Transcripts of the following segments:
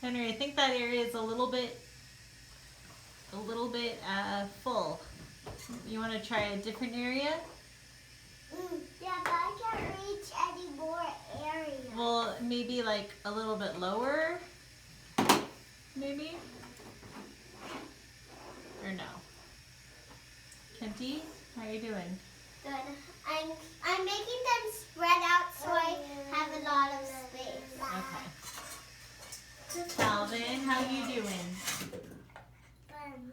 Henry, I think that area is a little bit full. You want to try a different area? Yeah, but I can't reach any more area. Well, maybe like a little bit lower? Maybe? Or no? Kenty, how are you doing? Good. I'm making them spread out so I have a lot of space. Okay. Calvin, how you doing?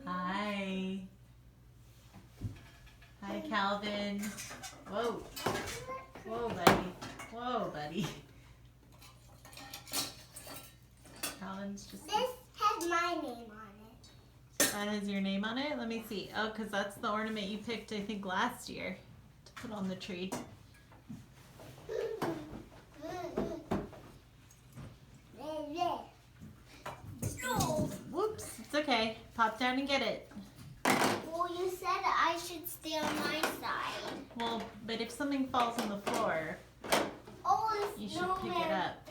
Hi. Hi, Calvin. Whoa. Whoa, buddy. Whoa, buddy. Calvin's just... This has my name on it. That has your name on it? Let me see. Oh, because that's the ornament you picked, I think, last year to put on the tree. Whoops. It's okay. Pop down and get it. Well, you said I should stay on my side. Well, but if something falls on the floor, Oh, you should pick it up.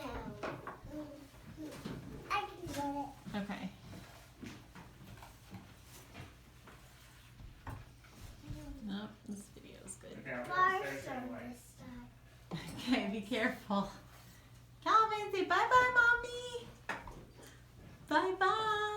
I can get it. Okay. Nope, this video's good. Okay, I'll go Far upstairs from anyway. this side. Okay, be careful. Calvin, say bye-bye, Mommy. Bye-bye.